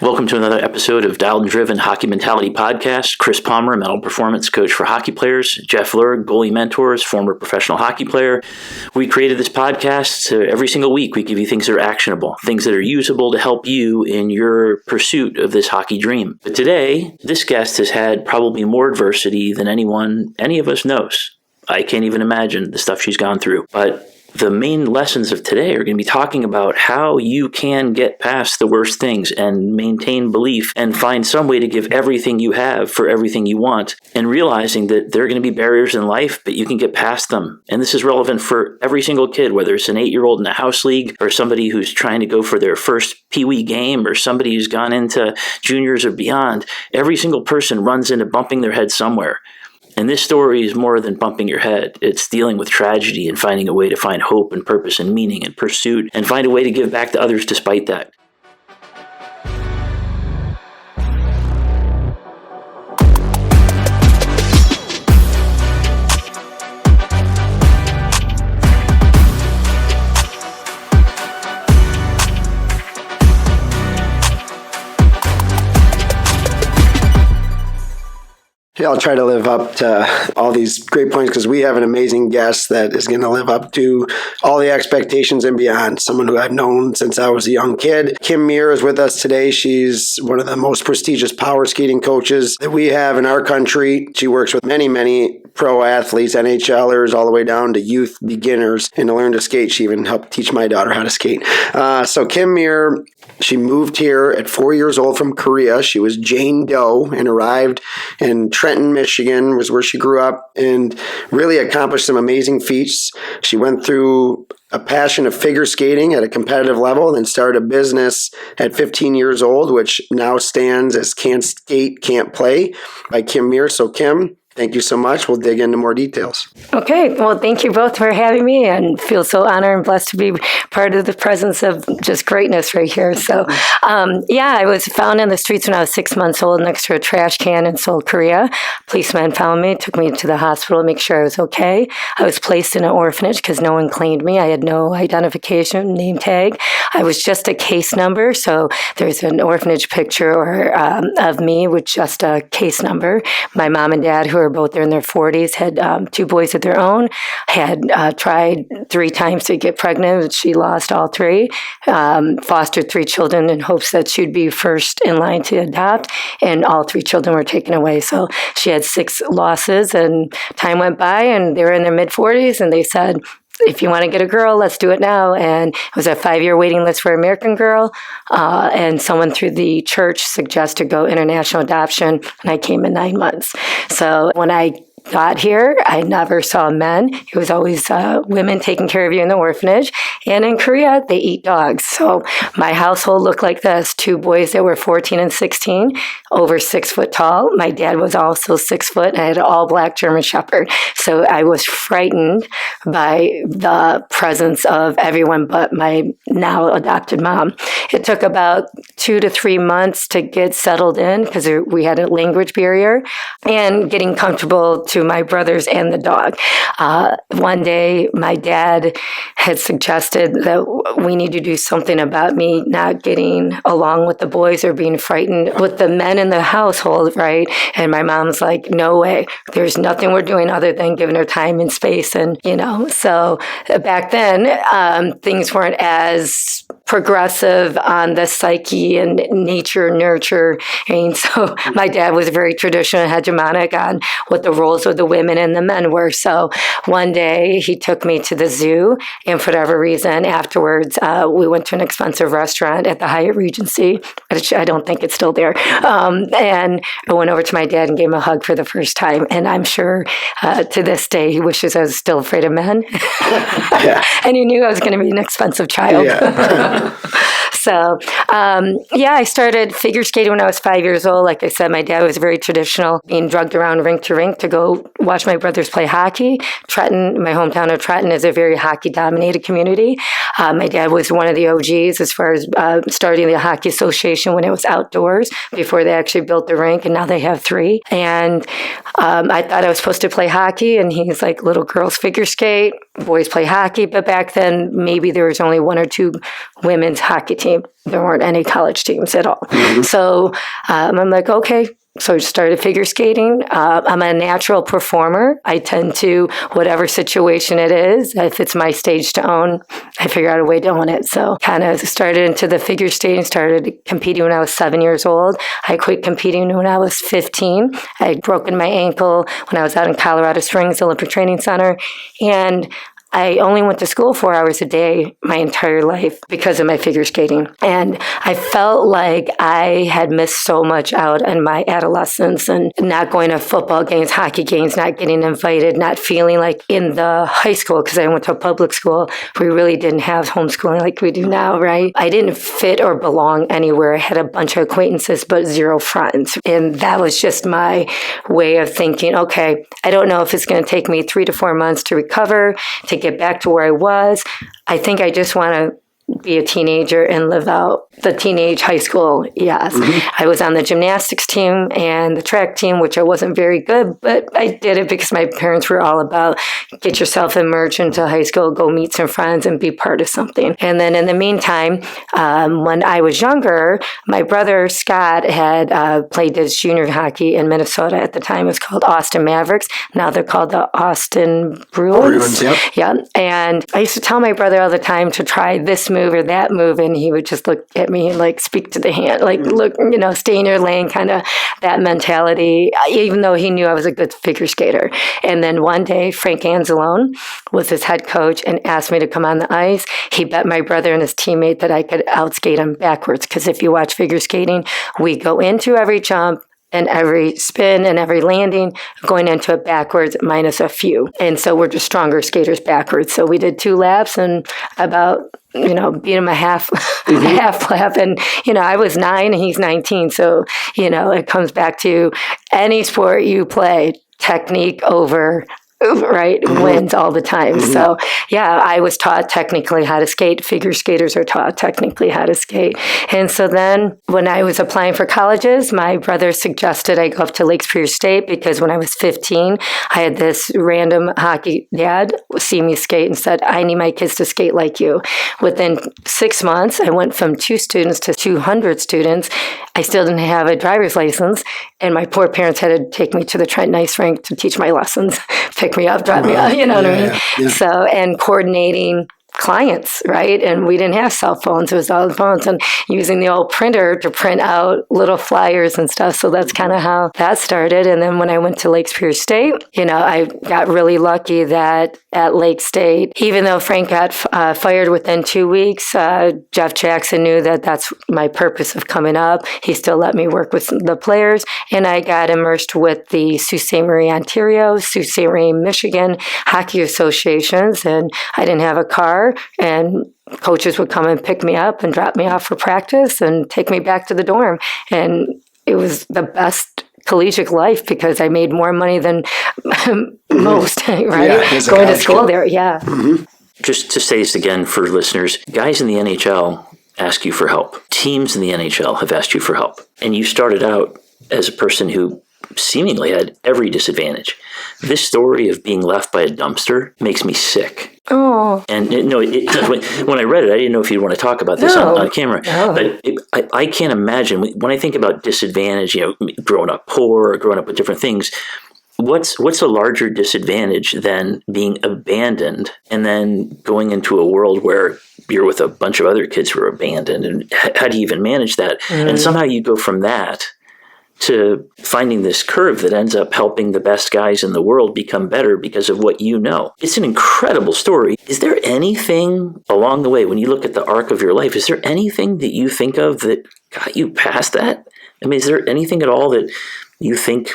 Welcome to another episode of Dialed and Driven Hockey Mentality Podcast. Chris Palmer, mental performance coach for hockey players. Jeff Lerg, goalie mentors, former professional hockey player. We created this podcast every single week. We give you things that are actionable, things that are usable to help you in your pursuit of this hockey dream. But today, this guest has had probably more adversity than any of us knows. I can't even imagine the stuff she's gone through. But the main lessons of today are going to be talking about how you can get past the worst things and maintain belief and find some way to give everything you have for everything you want, and realizing that there are going to be barriers in life, but you can get past them. And this is relevant for every single kid, whether it's an 8-year-old in a house league or somebody who's trying to go for their first Pee-wee game or somebody who's gone into juniors or beyond. Every single person runs into bumping their head somewhere. And this story is more than bumping your head. It's dealing with tragedy and finding a way to find hope and purpose and meaning and pursuit and find a way to give back to others despite that. Yeah, I'll try to live up to all these great points because we have an amazing guest that is going to live up to all the expectations and beyond. Someone who I've known since I was a young kid. Kim Muir is with us today. She's one of the most prestigious power skating coaches that we have in our country. She works with many pro athletes, NHLers, all the way down to youth beginners. And to learn to skate, she even helped teach my daughter how to skate. So Kim Muir, she moved here at 4 years old from Korea. She was Jane Doe and arrived in Trenton, Michigan, was where she grew up, and really accomplished some amazing feats. She went through a passion of figure skating at a competitive level and then started a business at 15 years old, which now stands as Can't Skate, Can't Play by Kim Muir. So Kim, thank you so much. We'll dig into more details. Okay. Well, thank you both for having me, and feel so honored and blessed to be part of the presence of just greatness right here. So, I was found in the streets when I was 6 months old next to a trash can in Seoul, Korea. Policeman found me, took me to the hospital to make sure I was okay. I was placed in an orphanage because no one claimed me. I had no identification, name tag. I was just a case number. So there's an orphanage picture of me with just a case number. My mom and dad, who are both in their 40s, had 2 boys of their own, had tried 3 times to get pregnant. She lost all 3, fostered 3 children in hopes that she'd be first in line to adopt, and all 3 children were taken away. So she had 6 losses, and time went by, and they were in their mid-40s, and they said, if you want to get a girl, let's do it now. And it was a 5-year waiting list for American Girl. And someone through the church suggested go international adoption. And I came in 9 months. So when I got here, I never saw men. It was always women taking care of you in the orphanage. And in Korea, they eat dogs. So my household looked like this. 2 boys that were 14 and 16, over 6 foot tall. My dad was also 6 foot, and I had an all black German Shepherd. So I was frightened by the presence of everyone but my now adopted mom. It took about 2 to 3 months to get settled in because we had a language barrier, and getting comfortable to my brothers and the dog. One day, my dad had suggested that we need to do something about me not getting along with the boys or being frightened with the men in the household, right? And my mom's like, no way. There's nothing we're doing other than giving her time and space. And, so back then, things weren't as progressive on the psyche and nature, nurture. And so my dad was very traditional, hegemonic on what the roles of the women and the men were. So one day he took me to the zoo, and for whatever reason, afterwards, we went to an expensive restaurant at the Hyatt Regency, which I don't think it's still there. And I went over to my dad and gave him a hug for the first time. And I'm sure to this day, he wishes I was still afraid of men. Yeah. And he knew I was going to be an expensive child. Yeah. So, I started figure skating when I was 5 years old. Like I said, my dad was very traditional, being drugged around rink to rink to go watch my brothers play hockey. Trenton, my hometown of Trenton, is a very hockey-dominated community. My dad was one of the OGs as far as starting the Hockey Association when it was outdoors before they actually built the rink, and now they have 3. And I thought I was supposed to play hockey, and he's like, little girls figure skate, boys play hockey. But back then, maybe there was only 1 or 2 women's hockey team. There weren't any college teams at all. So I'm like, okay. So I started figure skating. I'm a natural performer. I tend to, whatever situation it is, if it's my stage to own, I figure out a way to own it. So kind of started into the figure skating, started competing when I was 7 years old. I quit competing when I was 15. I had broken my ankle when I was out in Colorado Springs Olympic Training Center. And I only went to school 4 hours a day my entire life because of my figure skating. And I felt like I had missed so much out in my adolescence and not going to football games, hockey games, not getting invited, not feeling like in the high school, because I went to a public school, we really didn't have homeschooling like we do now, right? I didn't fit or belong anywhere. I had a bunch of acquaintances, but zero friends. And that was just my way of thinking, okay, I don't know if it's going to take me 3 to 4 months to recover, to get back to where I was. I think I just want to be a teenager and live out the teenage high school. Yes. I was on the gymnastics team and the track team, which I wasn't very good, but I did it because my parents were all about get yourself immersed into high school, go meet some friends and be part of something. And then in the meantime, when I was younger, my brother Scott had played his junior hockey in Minnesota. At the time, it was called Austin Mavericks. Now they're called the Austin Bruins. Yep. Yeah. And I used to tell my brother all the time to try this move or that move, and he would just look at me and like speak to the hand, like look, stay in your lane, kind of that mentality, even though he knew I was a good figure skater. And then one day, Frank Anzalone was his head coach and asked me to come on the ice. He bet my brother and his teammate that I could outskate him backwards, because if you watch figure skating, we go into every jump and every spin and every landing, going into it backwards minus a few. And so we're just stronger skaters backwards. So we did 2 laps and about, beat him a half lap. And, I was 9 and he's 19. So, it comes back to any sport you play, technique over right, wins all the time. So, yeah, I was taught technically how to skate. Figure skaters are taught technically how to skate. And so then when I was applying for colleges, my brother suggested I go up to Lake Superior State because when I was 15, I had this random hockey dad see me skate and said, I need my kids to skate like you. Within 6 months, I went from 2 students to 200 students. I still didn't have a driver's license, and my poor parents had to take me to the Trenton ice rink to teach my lessons, pick me up, drop me off, you know what I mean? Yeah. So, and coordinating clients, right? And we didn't have cell phones. It was all the phones and using the old printer to print out little flyers and stuff. So that's kind of how that started. And then when I went to Lake Superior State, I got really lucky that at Lake State, even though Frank got fired within 2 weeks, Jeff Jackson knew that that's my purpose of coming up. He still let me work with the players. And I got immersed with the Sault Ste. Marie, Ontario, Sault Ste. Marie, Michigan hockey associations. And I didn't have a car. And coaches would come and pick me up and drop me off for practice and take me back to the dorm. And it was the best collegiate life because I made more money than most, right? Yeah, going to school there, yeah. Just to say this again for listeners, guys in the NHL ask you for help. Teams in the NHL have asked you for help. And you started out as a person who seemingly had every disadvantage. This story of being left by a dumpster makes me sick. Oh. And when I read it, I didn't know if you'd want to talk about this on camera. No. But I can't imagine, when I think about disadvantage, growing up poor or growing up with different things, what's a larger disadvantage than being abandoned and then going into a world where you're with a bunch of other kids who are abandoned? And how do you even manage that? And somehow you go from that to finding this curve that ends up helping the best guys in the world become better because of what you know. It's an incredible story. Is there anything along the way, when you look at the arc of your life, is there anything that you think of that got you past that? I mean, is there anything at all that you think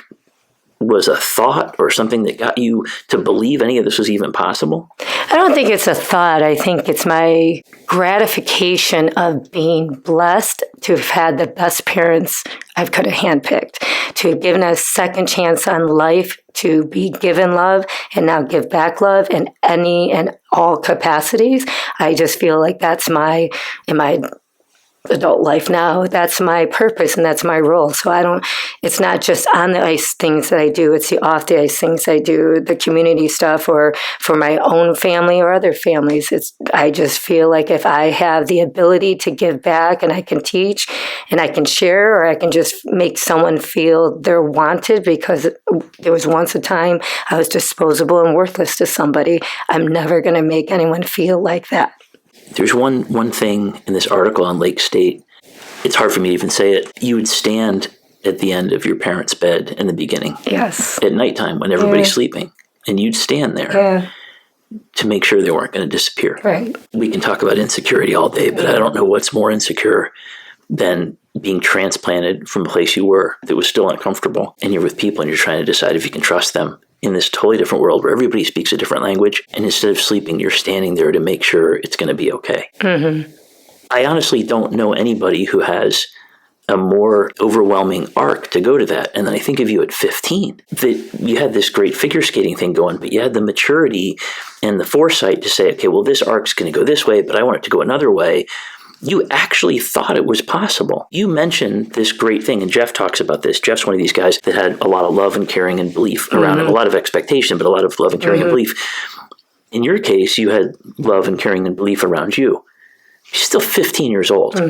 was a thought or something that got you to believe any of this was even possible? I don't think it's a thought. I think it's my gratification of being blessed to have had the best parents I could have handpicked, to have given a second chance on life, to be given love and now give back love in any and all capacities. I just feel like that's am I adult life now. That's my purpose and that's my role. So it's not just on the ice things that I do, it's the off the ice things I do, the community stuff or for my own family or other families. I just feel like if I have the ability to give back and I can teach and I can share, or I can just make someone feel they're wanted, because there was once a time I was disposable and worthless to somebody. I'm never going to make anyone feel like that. There's one thing in this article on Lake State. It's hard for me to even say it. You would stand at the end of your parents' bed in the beginning. Yes. At nighttime when everybody's sleeping. And you'd stand there to make sure they weren't going to disappear. Right. We can talk about insecurity all day, but I don't know what's more insecure than being transplanted from a place you were that was still uncomfortable. And you're with people and you're trying to decide if you can trust them in this totally different world where everybody speaks a different language. And instead of sleeping, you're standing there to make sure it's going to be okay. Mm-hmm. I honestly don't know anybody who has a more overwhelming arc to go to that. And then I think of you at 15, that you had this great figure skating thing going, but you had the maturity and the foresight to say, okay, well, this arc's going to go this way, but I want it to go another way. You actually thought it was possible. You mentioned this great thing, and Jeff talks about this. Jeff's one of these guys that had a lot of love and caring and belief around him, a lot of expectation, but a lot of love and caring and belief. In your case, you had love and caring and belief around you. You're still 15 years old.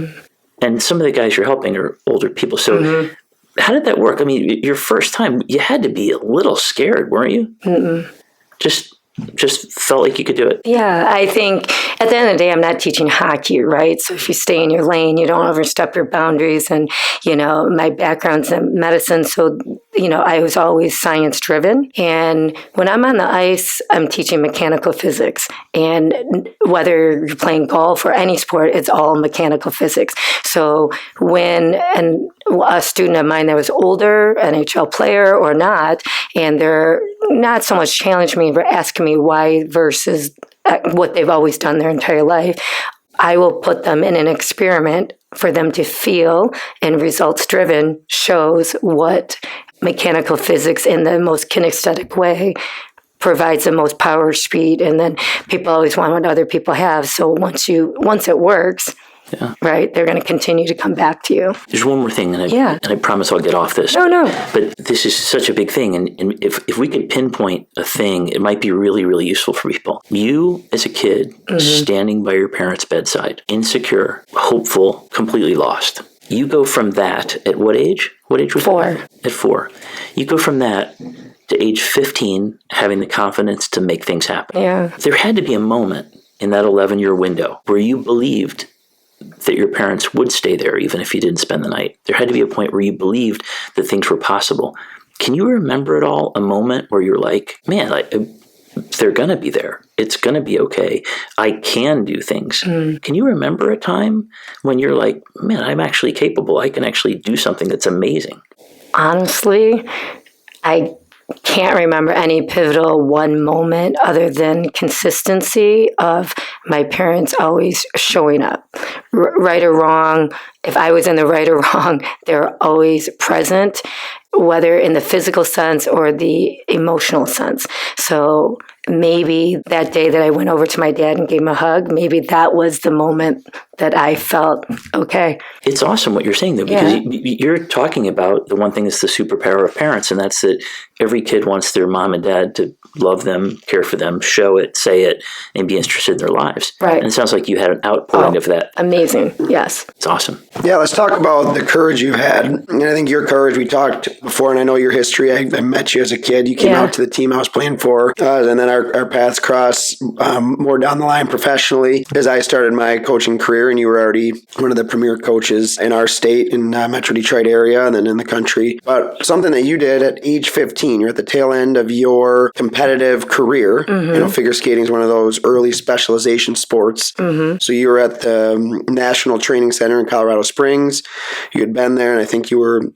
And some of the guys you're helping are older people. So how did that work? I mean, your first time, you had to be a little scared, weren't you? Just felt like you could do it. Yeah, I think at the end of the day, I'm not teaching hockey, right? So if you stay in your lane, you don't overstep your boundaries. And, my background's in medicine. So, I was always science driven. And when I'm on the ice, I'm teaching mechanical physics. And whether you're playing golf or any sport, it's all mechanical physics. So when a student of mine that was older, NHL player or not, and they're not so much challenging me, but asking me why versus what they've always done their entire life, I will put them in an experiment for them to feel, and results driven shows what mechanical physics in the most kinesthetic way provides the most power, speed, and then people always want what other people have. So once it works, right, they're going to continue to come back to you. There's one more thing, and I promise I'll get off this. No. But this is such a big thing, and if we could pinpoint a thing, it might be really, really useful for people. You, as a kid, standing by your parents' bedside, insecure, hopeful, completely lost. You go from that at what age? What age was 4. that? At 4. You go from that to age 15, having the confidence to make things happen. Yeah. There had to be a moment in that 11-year window where you believed that your parents would stay there even if you didn't spend the night. There had to be a point where you believed that things were possible. Can you remember at all a moment where you're like, man, they're going to be there. It's going to be okay. I can do things. Can you remember a time when you're like, man, I'm actually capable. I can actually do something that's amazing? Honestly, I can't remember any pivotal one moment other than consistency of my parents always showing up. Right or wrong, if I was in the right or wrong, they're always present, whether in the physical sense or the emotional sense. So maybe that day that I went over to my dad and gave him a hug, maybe that was the moment that I felt okay. It's awesome what you're saying, though, because you're talking about the one thing that's the superpower of parents, and that's that every kid wants their mom and dad to love them, care for them, show it, say it, and be interested in their lives. Right. And it sounds like you had an outpouring of that. Amazing. Yes. It's awesome. Yeah, let's talk about the courage you had. And I think your courage, we talked before, and I know your history. I met you as a kid. You came out to the team I was playing for, and then our paths crossed more down the line professionally as I started my coaching career, and you were already one of the premier coaches in our state, in Metro Detroit area, and then in the country. But something that you did at age 15, you're at the tail end of your competitive career. Figure skating is one of those early specialization sports. So you were at the National Training Center in Colorado Springs. You had been there, and I think you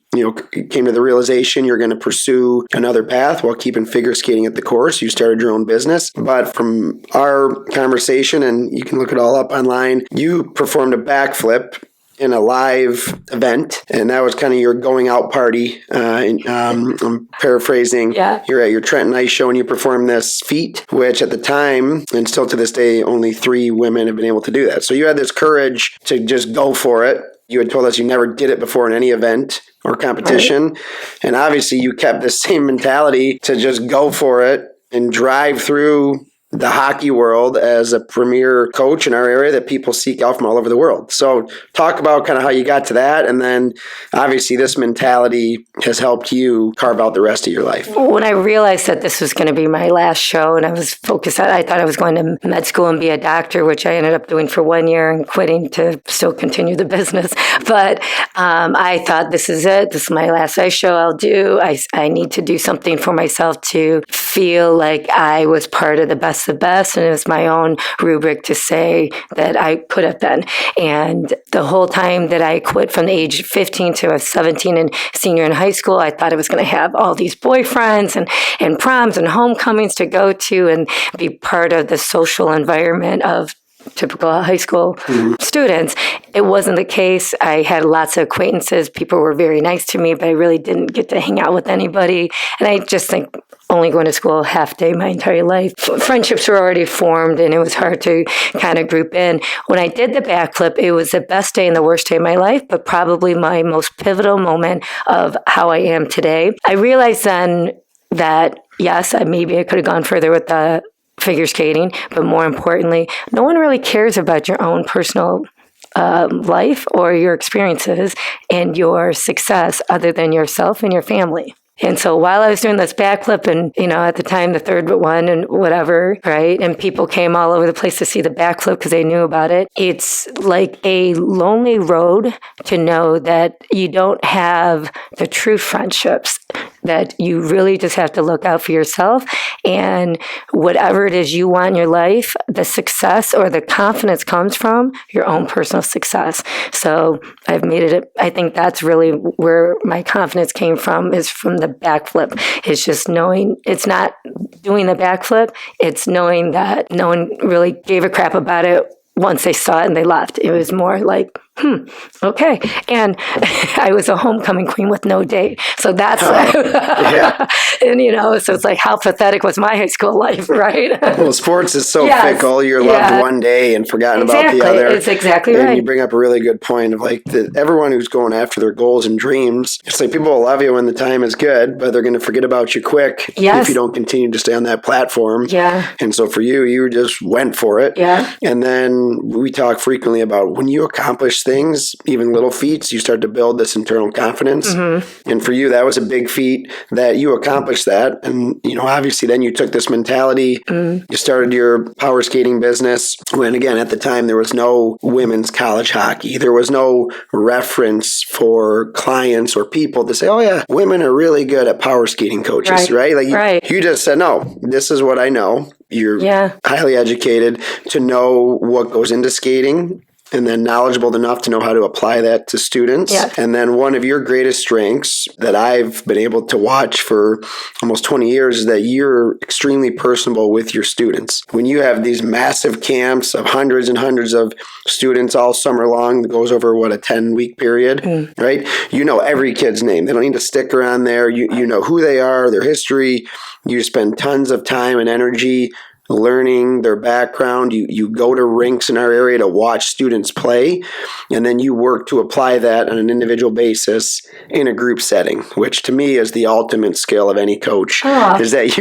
came to the realization you're going to pursue another path while keeping figure skating at the core. So you started your own business. But from our conversation, and you can look it all up online, you performed a backflip in a live event, and that was kind of your going out party. I'm paraphrasing. Yeah. You're at your Trenton Ice Show and you perform this feat, which at the time, and still to this day, only 3 women have been able to do that. So you had this courage to just go for it. You had told us you never did it before in any event or competition. Right. And obviously you kept the same mentality to just go for it and drive through the hockey world as a premier coach in our area that people seek out from all over the world. So talk about kind of how you got to that. And then obviously this mentality has helped you carve out the rest of your life. When I realized that this was going to be my last show and I was focused on, I thought I was going to med school and be a doctor, which I ended up doing for 1 year and quitting to still continue the business. But I thought, this is it. This is my last ice show I'll do. I need to do something for myself to feel like I was part of the best of the best, and it was my own rubric to say that I could have been. And the whole time that I quit from the age 15 to 17 and senior in high school, I thought I was going to have all these boyfriends and proms and homecomings to go to and be part of the social environment of typical high school students. It wasn't the case. I had lots of acquaintances. People were very nice to me, but I really didn't get to hang out with anybody. And I just think only going to school half day my entire life. Friendships were already formed and it was hard to kind of group in. When I did the backflip, it was the best day and the worst day of my life, but probably my most pivotal moment of how I am today. I realized then that, yes, maybe I could have gone further with the figure skating, but more importantly, no one really cares about your own personal life or your experiences and your success other than yourself and your family. And so while I was doing this backflip and, at the time, the third one and whatever, right? And people came all over the place to see the backflip because they knew about it. It's like a lonely road to know that you don't have the true friendships, that you really just have to look out for yourself. And whatever it is you want in your life, the success or the confidence comes from your own personal success. So I've made it, I think that's really where my confidence came from, is from the backflip. It's just knowing, it's not doing the backflip, it's knowing that no one really gave a crap about it once they saw it and they left. It was more like, okay. And I was a homecoming queen with no date. So that's, yeah. And so it's like, how pathetic was my high school life, right? Well, sports is so fickle. You're loved one day and forgotten about the other. It's exactly and right. You bring up a really good point of like everyone who's going after their goals and dreams. It's like people will love you when the time is good, but they're going to forget about you quick if you don't continue to stay on that platform. Yeah. And so for you just went for it. Yeah. And then we talk frequently about when you accomplish things, even little feats, you start to build this internal confidence. Mm-hmm. And for you, that was a big feat that you accomplished that. And, obviously then you took this mentality, you started your power skating business when, again, at the time, there was no women's college hockey. There was no reference for clients or people to say, oh yeah, women are really good at power skating coaches, right? Like you just said, no, this is what I know. You're highly educated to know what goes into skating, and then knowledgeable enough to know how to apply that to students. Yeah. And then one of your greatest strengths that I've been able to watch for almost 20 years is that you're extremely personable with your students. When you have these massive camps of hundreds and hundreds of students all summer long, that goes over, a 10-week period, right? You know every kid's name. They don't need to stick around there. You know who they are, their history. You spend tons of time and energy learning their background. You go to rinks in our area to watch students play, and then you work to apply that on an individual basis in a group setting, which to me is the ultimate skill of any coach, is that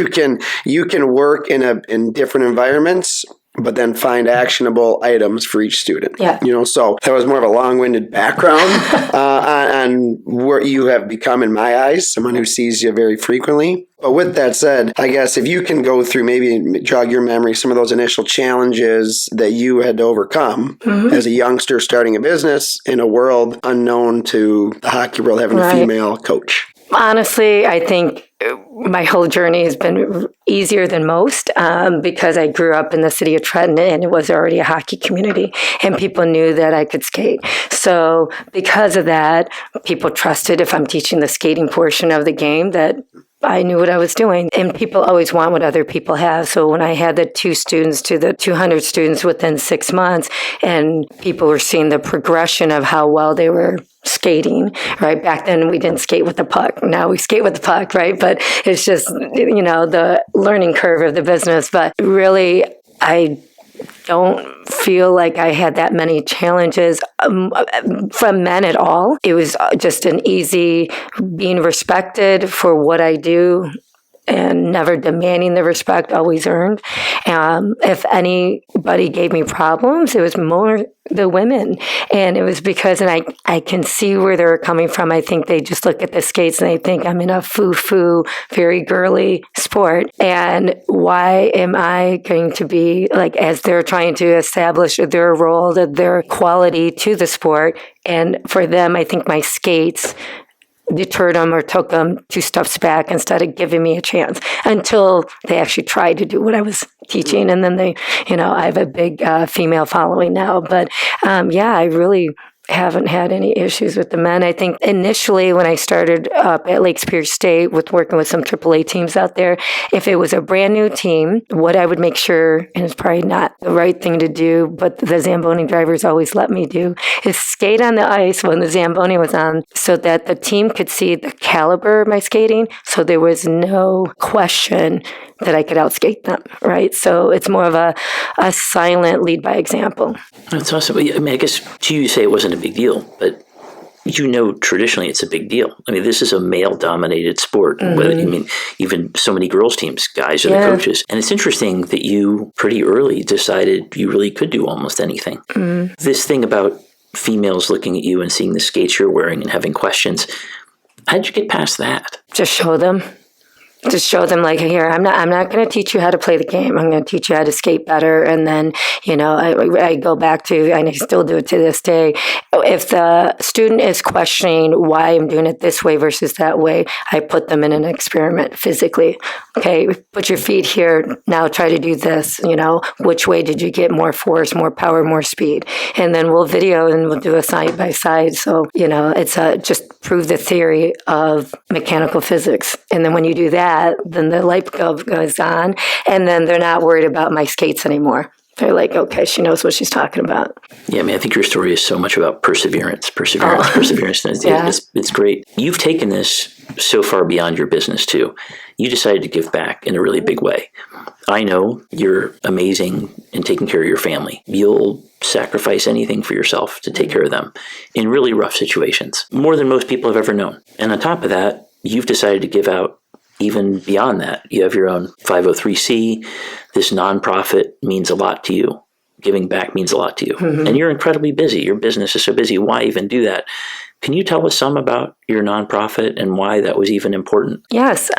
you can work in different environments, but then find actionable items for each student. Yeah. So that was more of a long-winded background on what you have become in my eyes, someone who sees you very frequently. But with that said, I guess if you can go through, maybe jog your memory, some of those initial challenges that you had to overcome as a youngster starting a business in a world unknown to the hockey world, having a female coach. Honestly, I think my whole journey has been easier than most because I grew up in the city of Trenton and it was already a hockey community and people knew that I could skate. So because of that, people trusted if I'm teaching the skating portion of the game that I knew what I was doing. And people always want what other people have. So when I had the 2 students to the 200 students within 6 months, and people were seeing the progression of how well they were skating, right? Back then we didn't skate with the puck. Now we skate with the puck, right? But it's just, the learning curve of the business. But really, I don't feel like I had that many challenges from men at all. It was just an easy being respected for what I do and never demanding the respect, always earned. If anybody gave me problems, it was more the women. And it was because, and I can see where they were coming from. I think they just look at the skates and they think I'm in a foo-foo, very girly sport. And why am I going to be, like, as they're trying to establish their role, their quality to the sport. And for them, I think my skates deterred them or took them 2 steps back instead of giving me a chance until they actually tried to do what I was teaching. And then they, I have a big female following now. But I really haven't had any issues with the men. I think initially when I started up at Lake Superior State with working with some AAA teams out there, if it was a brand new team, what I would make sure, and it's probably not the right thing to do, but the Zamboni drivers always let me do, is skate on the ice when the Zamboni was on so that the team could see the caliber of my skating. So there was no question that I could outskate them, right? So it's more of a silent lead by example. That's awesome. I mean, I guess to you say it wasn't a big deal, but traditionally it's a big deal. I mean, this is a male-dominated sport. Mm-hmm. Even so many girls' teams, guys are the coaches. And it's interesting that you pretty early decided you really could do almost anything. Mm-hmm. This thing about females looking at you and seeing the skates you're wearing and having questions, how'd you get past that? Just show them. Just show them, like, here, I'm not going to teach you how to play the game. I'm going to teach you how to skate better. And then, I go back to, and I still do it to this day. If the student is questioning why I'm doing it this way versus that way, I put them in an experiment physically. Okay, put your feet here. Now try to do this. Which way did you get more force, more power, more speed? And then we'll video and we'll do a side by side. So, it's just prove the theory of mechanical physics. And then when you do that, then the light bulb goes on, and then they're not worried about my skates anymore. They're like, okay, she knows what she's talking about. Yeah, I think your story is so much about perseverance. It's great. You've taken this so far beyond your business, too. You decided to give back in a really big way. I know you're amazing in taking care of your family. You'll sacrifice anything for yourself to take care of them in really rough situations, more than most people have ever known. And on top of that, you've decided to give out even beyond that. You have your own 503c. This nonprofit means a lot to you. Giving back means a lot to you. Mm-hmm. And you're incredibly busy. Your business is so busy. Why even do that? Can you tell us some about your nonprofit and why that was even important? Yes.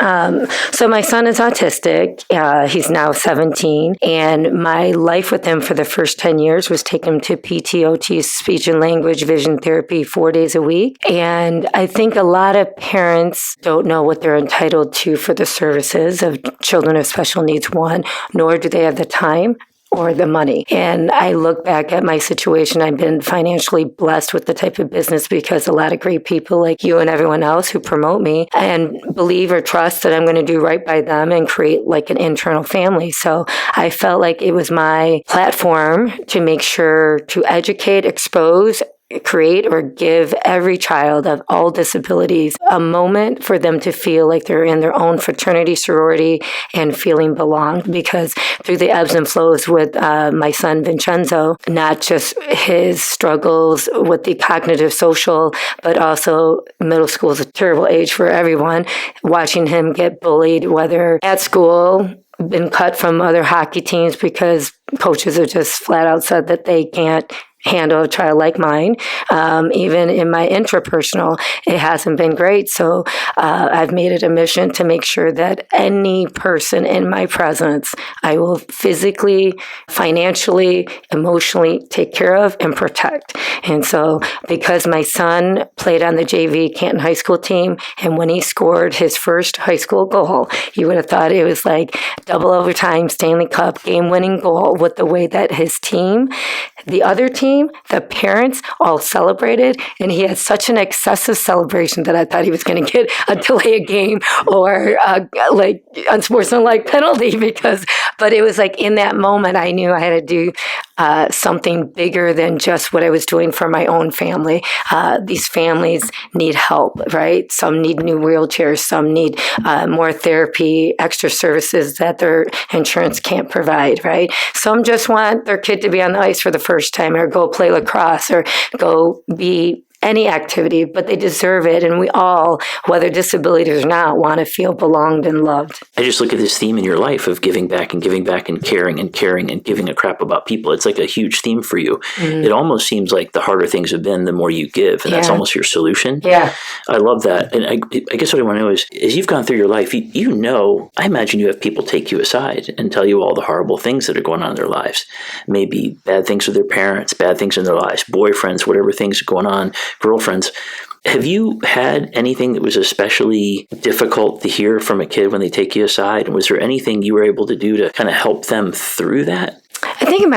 So my son is autistic. He's now 17. And my life with him for the first 10 years was take him to PTOT, speech and language vision therapy, 4 days a week. And I think a lot of parents don't know what they're entitled to for the services of children with special needs, one, nor do they have the time or the money. And I look back at my situation, I've been financially blessed with the type of business because a lot of great people like you and everyone else who promote me and believe or trust that I'm going to do right by them and create like an internal family. So I felt like it was my platform to make sure to educate, expose, create or give every child of all disabilities a moment for them to feel like they're in their own fraternity, sorority, and feeling belonged. Because through the ebbs and flows with my son Vincenzo, not just his struggles with the cognitive social, but also middle school is a terrible age for everyone, watching him get bullied, whether at school, been cut from other hockey teams because coaches have just flat out said that they can't handle a child like mine. Even in my intrapersonal, it hasn't been great. So I've made it a mission to make sure that any person in my presence, I will physically, financially, emotionally take care of and protect. And so because my son played on the JV Canton High School team, and when he scored his first high school goal, you would have thought it was like double overtime Stanley Cup game-winning goal with the way that his team, the other team, the parents all celebrated, and he had such an excessive celebration that I thought he was going to get a delay of game or like unsportsmanlike penalty but it was like in that moment I knew I had to do something bigger than just what I was doing for my own family. These families need help, right? Some need new wheelchairs, some need more therapy, extra services that their insurance can't provide, right? Some just want their kid to be on the ice for the first time or go play lacrosse or go be any activity, but they deserve it. And we all, whether disabilities or not, want to feel belonged and loved. I just look at this theme in your life of giving back and caring and giving a crap about people. It's like a huge theme for you. Mm-hmm. It almost seems like the harder things have been, the more you give. And that's almost your solution. Yeah. I love that. And I guess what I want to know is, as you've gone through your life, you know, I imagine you have people take you aside and tell you all the horrible things that are going on in their lives. Maybe bad things with their parents, bad things in their lives, boyfriends, whatever things are going on, girlfriends. Have you had anything that was especially difficult to hear from a kid when they take you aside? And was there anything you were able to do to kind of help them through that? I think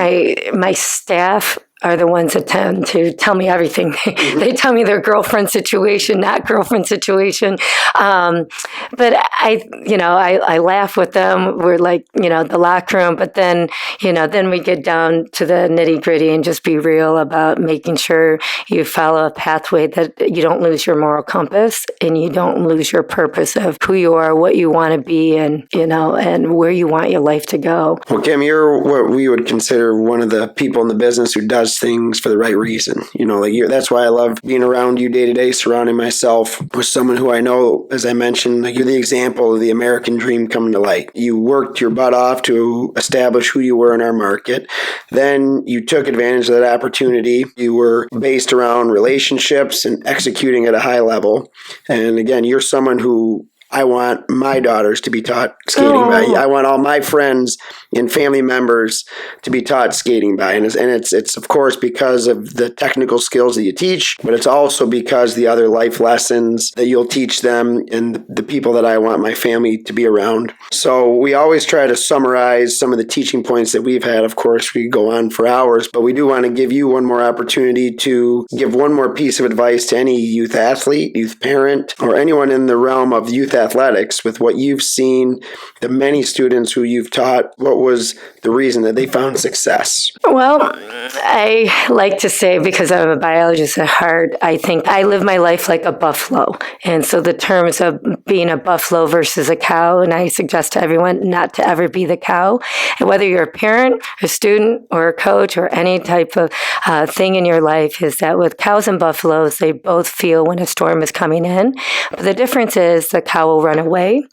my staff are the ones that tend to tell me everything. They tell me their girlfriend situation, not girlfriend situation. But I laugh with them. We're like, the locker room, but then we get down to the nitty gritty and just be real about making sure you follow a pathway that you don't lose your moral compass and you don't lose your purpose of who you are, what you want to be, and where you want your life to go. Well, Kim, you're what we would consider one of the people in the business who does things for the right reason. That's why I love being around you day to day, surrounding myself with someone who I know, as I mentioned, you're the example of the American dream coming to light. You worked your butt off to establish who you were in our market. Then you took advantage of that opportunity. You were based around relationships and executing at a high level. And again, you're someone who I want my daughters to be taught skating by. I want all my friends and family members to be taught skating by. And it's of course because of the technical skills that you teach, but it's also because the other life lessons that you'll teach them and the people that I want my family to be around. So we always try to summarize some of the teaching points that we've had. Of course, we go on for hours, but we do want to give you one more opportunity to give one more piece of advice to any youth athlete, youth parent, or anyone in the realm of youth athletics with what you've seen, the many students who you've taught. What was the reason that they found success? Well, I like to say, because I'm a biologist at heart, I think I live my life like a buffalo. And so the terms of being a buffalo versus a cow, and I suggest to everyone not to ever be the cow. And whether you're a parent, a student, or a coach, or any type of thing in your life, is that with cows and buffaloes, they both feel when a storm is coming in. But the difference is the cow will run away.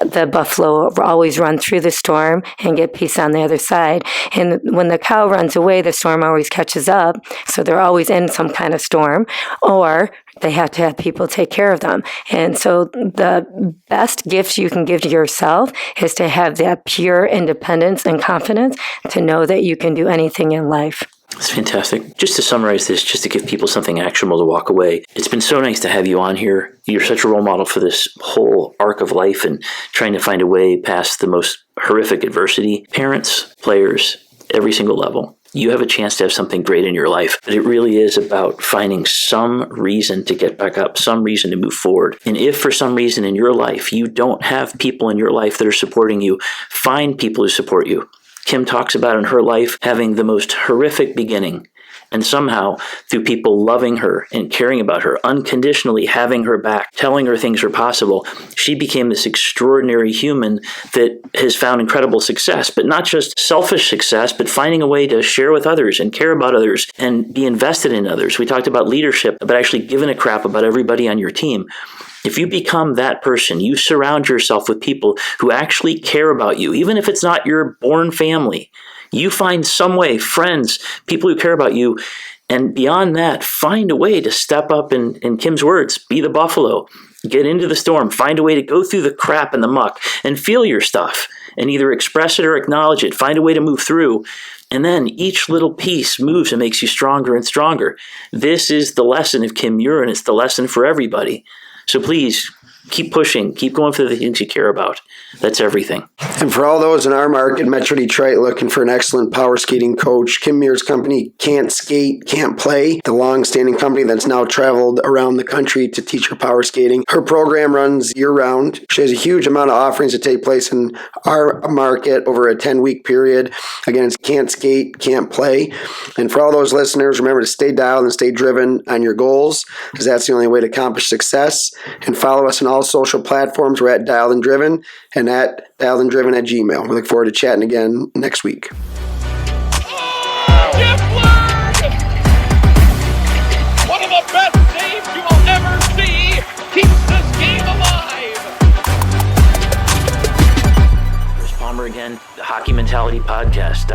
The buffalo will always run through the storm and get peace on the other side. And when the cow runs away, the storm always catches up. So they're always in some kind of storm, or they have to have people take care of them. And so the best gift you can give to yourself is to have that pure independence and confidence to know that you can do anything in life. That's fantastic. Just to summarize this, just to give people something actionable to walk away, it's been so nice to have you on here. You're such a role model for this whole arc of life and trying to find a way past the most horrific adversity. Parents, players, every single level. You have a chance to have something great in your life, but it really is about finding some reason to get back up, some reason to move forward. And if for some reason in your life you don't have people in your life that are supporting you, find people who support you. Kim talks about in her life having the most horrific beginning, and somehow through people loving her and caring about her, unconditionally having her back, telling her things are possible, she became this extraordinary human that has found incredible success, but not just selfish success, but finding a way to share with others and care about others and be invested in others. We talked about leadership, but actually giving a crap about everybody on your team. If you become that person, you surround yourself with people who actually care about you, even if it's not your born family. You find some way, friends, people who care about you, And beyond that, find a way to step up, in Kim's words, be the buffalo. Get into the storm. Find a way to go through the crap and the muck and feel your stuff and either express it or acknowledge it. Find a way to move through. And then each little piece moves and makes you stronger and stronger. This is the lesson of Kim Muir, and it's the lesson for everybody. So please, keep pushing. Keep going for the things you care about. That's everything. And for all those in our market, Metro Detroit, looking for an excellent power skating coach, Kim Muir's company, Can't Skate, Can't Play, the long-standing company that's now traveled around the country to teach her power skating. Her program runs year-round. She has a huge amount of offerings that take place in our market over a 10-week period. Again, it's Can't Skate, Can't Play. And for all those listeners, remember to stay dialed and stay driven on your goals, because that's the only way to accomplish success. And follow us on all social platforms. We're at Dialed and Driven and at dialedandriven@gmail. We look forward to chatting again next week. Jeff Lerg! One of the best saves you will ever see, keeps this game alive. Chris Palmer again, the Hockey Mentality Podcast.